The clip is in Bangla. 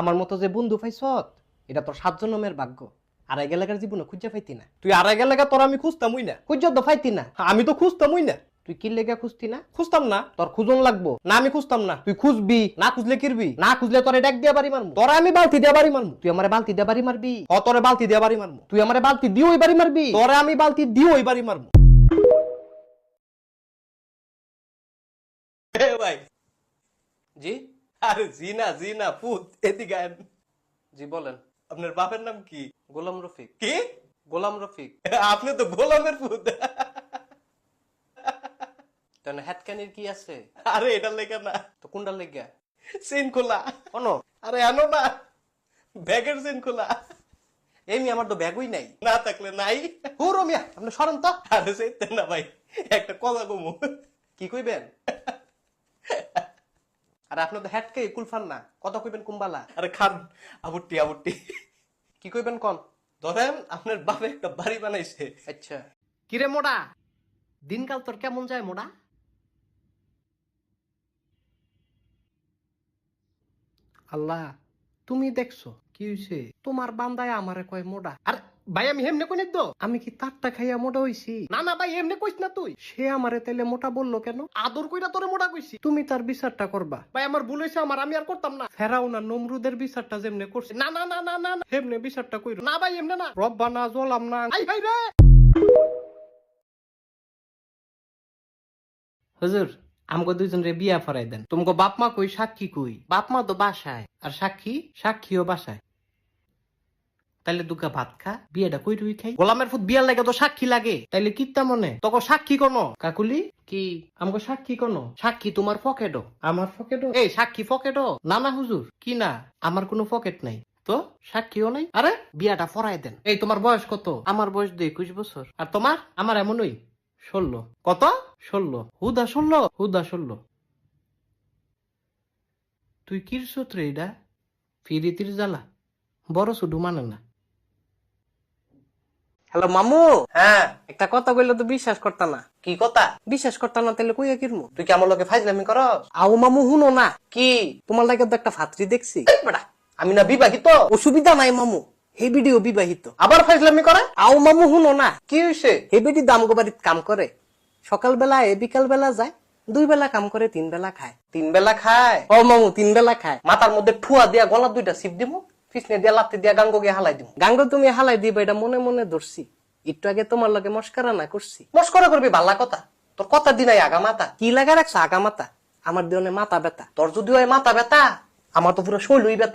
আমার মতো যে বন্ধু পাইছত এটা তোর 7 জন্মের ভাগ্য। আড়াই গেলাকার জীবনে খুঁজে পাইতি না। তুই আড়াই গেলাকা তোর আমি খুঁজতামই না, খুঁজে তো পাইতি না। আমি তো খুঁজতামই না। তুই কি লেগে খুঁজতি না? খুঁজতাম না, তোর খুঁজন লাগবো না। আমি খুঁজতাম না, তুই খুঁজবি না। খুঁজলে কিরবি না, খুঁজলে তোরে ডাক দিয়া বাড়ি মারমু। তোরে আমি বালতি দিয়া বাড়ি মারমু। তুই আমারে বালতি দিয়া বাড়ি মারবি? তোরে বালতি দিয়া বাড়ি মারমু। তুই আমারে বালতি দিও ওই বাড়ি মারবি? তোরে আমি বালতি দিও ওই বাড়ি মারমু। ভাই জি আরে জি না পুত এদিকে আয়। জি বলেন। আপনার বাপের নাম কি? গোলাম রফিক। কি? গোলাম রফিক। আপনি তো গোলামের পুত। তাহলে হ্যাটকানির কি আছে? আরে এটার লেখা না, তো কোনটা লেগে? চেন খোলা। কোনো আরে আনো না, ব্যাগের চেন খোলা। এমনি আমার তো ব্যাগই নাই। না থাকলে নাই। হুরো মিয়া আপনি সরেন তো। আরে সেইতেন না ভাই, একটা কথা কমু। কি কইবেন? আর আপনি তো হ্যাটকে কুলফান না, কথা কইবেন কুম্বালা। আরে খান, আবুটি আবুটি। কি কইবেন কোন? ধরেন আপনার বাপে একটা বাড়ি বানাইছে। আচ্ছা কিরে মোড়া, দিনকাল তোর কেমন যায় মোড়া? আল্লাহ তুমি দেখছো কি হইছে? তোমার বান্দায় আমারে কয় মোড়া। আর ভাই আমি হেমনে কই তো, আমি কি তারটা খাইয়া মোটা হইছি? না না ভাই এমনে কইস না তুই। সে আমারে তাইলে মোটা বললো কেন? আদর কইরা তোরে মোটা কইছি। তুমি তার বিচারটা করবা। ভাই আমার ভুল হইছে, আমি আর করতাম না। ফেরাও না নমরুদের বিচারটা যেমনে করছে, না না না না না না, হেমনে বিচারটা কইরো না ভাই, এমনে না। রব্বানা জলাম না। আই ভাই রে হুজুর, আমগো দুইজন রে বিয়া ফরাই দেন। তোমাকে বাপ মা কই, সাক্ষী কই? বাপ মা তো বাসায়, আর সাক্ষীও বাসায়। তাইলে দুগা ভাত খা, বিয়েটা কই রুই খাই। গোলামের ফুট বিয়ার লাগে তো সাক্ষী লাগে, তাইলে কিত্তা মনে তোকে সাক্ষী কোনো? কাকুলি কি আমগো সাক্ষী কোনো? সাক্ষী তোমার পকেটও, আমার পকেটও। এই সাক্ষী পকেটও? না না হুজুর, কি না, আমার কোনো পকেট নাই তো, সাক্ষীও নাই। আরে বিয়াটা ফরাই দেন। এই তোমার বয়স কত? আমার বয়স 21 বছর। আর তোমার? আমার এমনই 16। কত? 16। হুদা 16। তুই কির সূত্রে এটা ফিরিতির জ্বালা বড় শুধু মানে না। হ্যালো মামু। হ্যাঁ, একটা কথা কইলে তো বিশ্বাস করতা না। কি কথা? বিশ্বাস করতা না তাহলে কইয়া কিরমু? তুই কি আমার লোকে ফাইজলামি করস? আও মামু হুনো না, কি? তোমার লাগে তো একটা ফাত্রি দেখছি। এই বেটা, আমি না বিবাহিত? অসুবিধা নাই মামু, হে ভিডিও বিবাহিত। আবার ফাইজলামি করে? আও মামু হুনো না, কি হইছে? হে বেটি দামগো বাড়িত কাম করে। সকালবেলা এ বিকাল বেলা যায়, 2 বেলা কাম করে 3 বেলা খায়। 3 বেলা খায়? ও মামু 3 বেলা খায়। মাথার মধ্যে ঠুয়া দিয়া গলা 2টা সিপ দিমু, পিছনে দিয়া লাত্তি দিয়া গাঙ্গ গিয়ে হালাই দিমু। গাঙ্গ তুমি হালাই দিবা, এটা মনে মনে ধরছি। একটু আগে তোমার লগে মস্কারা না করছি। মস্করা করবি বাল্লা কথা? তোর কথা দিনাই আগা মাথা। কি লাগা রাখছো আগা মাথা? আমার দেওয়ানে মাথা ব্যথা। তোর যদি হয় মাথা ব্যথা, আমার তো পুরো শৈলই ব্যথা।